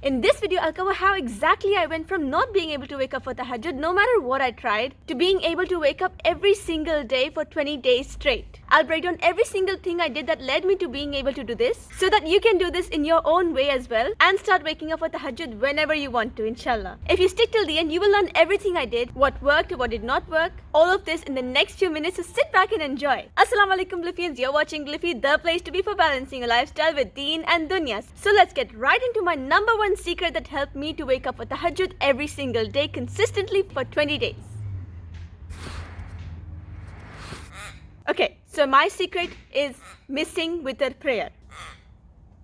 In this video, I'll cover how exactly I went from not being able to wake up for Tahajjud no matter what I tried, to being able to wake up every single day for 20 days straight. I'll break down every single thing I did that led me to being able to do this, so that you can do this in your own way as well, and start waking up for Tahajjud whenever you want to, inshallah. If you stick till the end, you will learn everything I did, what worked, what did not work, all of this in the next few minutes, so sit back and enjoy. Assalamu alaikum Bliifians, you're watching Bliifee, the place to be for balancing a lifestyle with deen and dunyas. So let's get right into my number one secret that helped me to wake up for Tahajjud every single day consistently for 20 days. Okay, so my secret is missing witr prayer.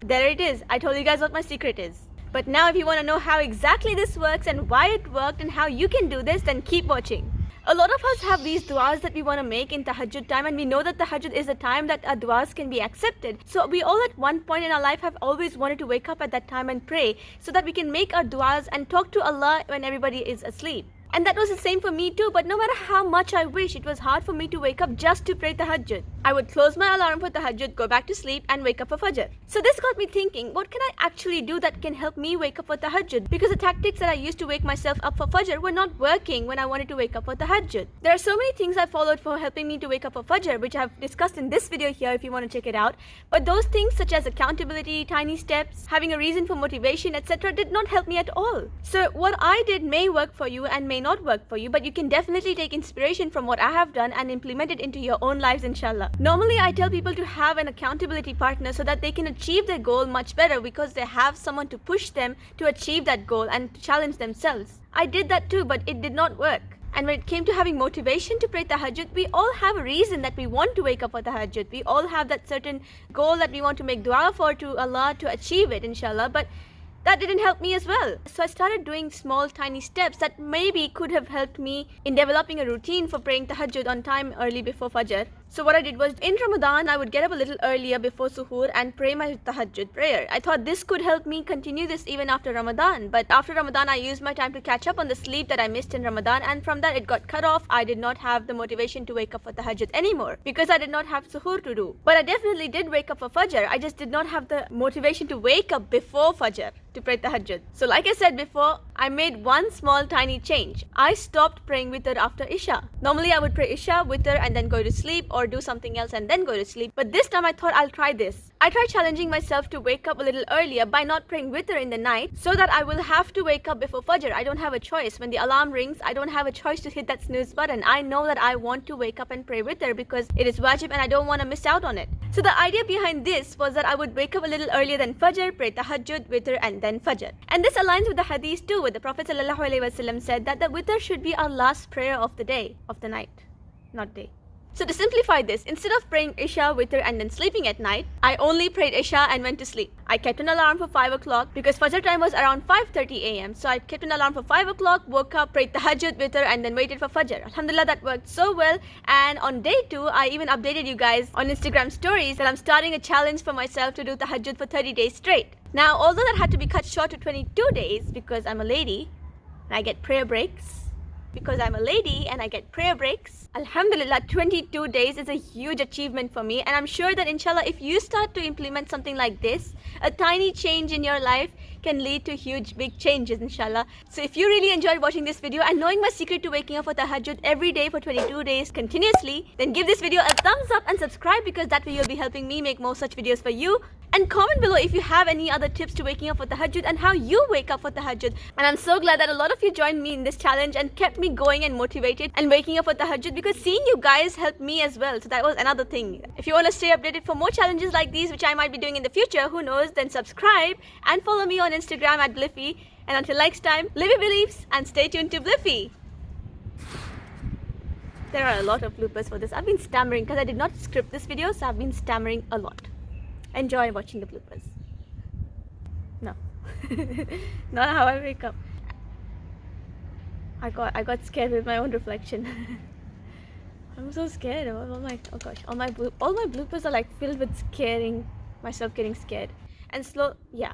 There it is. I told you guys what my secret is. But now if you want to know how exactly this works and why it worked and how you can do this, then keep watching. A lot of us have these du'as that we want to make in Tahajjud time, and we know that Tahajjud is a time that our du'as can be accepted. So we all at one point in our life have always wanted to wake up at that time and pray so that we can make our du'as and talk to Allah when everybody is asleep. And that was the same for me too, but no matter how much I wish, it was hard for me to wake up just to pray Tahajjud. I would close my alarm for Tahajjud, go back to sleep and wake up for Fajr. So this got me thinking, what can I actually do that can help me wake up for Tahajjud? Because the tactics that I used to wake myself up for Fajr were not working when I wanted to wake up for Tahajjud. There are so many things I followed for helping me to wake up for Fajr, which I've discussed in this video here if you want to check it out. But those things such as accountability, tiny steps, having a reason for motivation, etc. did not help me at all. So what I did may work for you and may not work for you, but you can definitely take inspiration from what I have done and implement it into your own lives, inshallah. Normally I tell people to have an accountability partner so that they can achieve their goal much better, because they have someone to push them to achieve that goal and to challenge themselves. I did that too, but it did not work. And when it came to having motivation to pray Tahajjud, we all have a reason that we want to wake up for Tahajjud. We all have that certain goal that we want to make dua for to Allah to achieve it, inshallah. But that didn't help me as well. So I started doing small tiny steps that maybe could have helped me in developing a routine for praying Tahajjud on time early before Fajr. So what I did was, in Ramadan, I would get up a little earlier before Suhoor and pray my Tahajjud prayer. I thought this could help me continue this even after Ramadan. But after Ramadan, I used my time to catch up on the sleep that I missed in Ramadan, and from that it got cut off. I did not have the motivation to wake up for Tahajjud anymore because I did not have Suhoor to do. But I definitely did wake up for Fajr. I just did not have the motivation to wake up before Fajr to pray Tahajjud. So like I said before, I made one small tiny change. I stopped praying witr after Isha. Normally I would pray Isha, witr, and then go to sleep, or do something else and then go to sleep. But this time I thought I'll try this. I tried challenging myself to wake up a little earlier by not praying witr in the night, so that I will have to wake up before Fajr. I don't have a choice. When the alarm rings, I don't have a choice to hit that snooze button. I know that I want to wake up and pray witr because it is wajib and I don't want to miss out on it. So the idea behind this was that I would wake up a little earlier than Fajr, pray Tahajjud, witr, and then Fajr. And this aligns with the hadith too, where the Prophet ﷺ said that the witr should be our last prayer of the day, of the night, not day. So to simplify this, instead of praying Isha, witr, and then sleeping at night, I only prayed Isha and went to sleep. I kept an alarm for 5 o'clock because Fajr time was around 5:30 a.m. So I kept an alarm for 5 o'clock, woke up, prayed Tahajjud, witr, and then waited for Fajr. Alhamdulillah, that worked so well. And on day 2, I even updated you guys on Instagram stories that I'm starting a challenge for myself to do Tahajjud for 30 days straight. Now, although that had to be cut short to 22 days because I'm a lady and I get prayer breaks, Alhamdulillah, 22 days is a huge achievement for me, and I'm sure that inshallah, if you start to implement something like this, a tiny change in your life can lead to huge big changes, inshallah. So if you really enjoyed watching this video and knowing my secret to waking up for Tahajjud every day for 22 days continuously, then give this video a thumbs up and subscribe, because that way you'll be helping me make more such videos for you. And comment below if you have any other tips to waking up for Tahajjud and how you wake up for Tahajjud. And I'm so glad that a lot of you joined me in this challenge and kept me going and motivated and waking up for Tahajjud, because seeing you guys helped me as well. So that was another thing. If you want to stay updated for more challenges like these, which I might be doing in the future, who knows, then subscribe and follow me on Instagram at Bliifee. And until next time, live your beliefs and stay tuned to Bliifee. There are a lot of bloopers for this. I've been stammering because I did not script this video, so I've been stammering a lot. Enjoy watching the bloopers. No. Not how I wake up. I got scared with my own reflection. I'm so scared. Oh gosh. All my bloopers are like filled with scaring myself, getting scared. And yeah.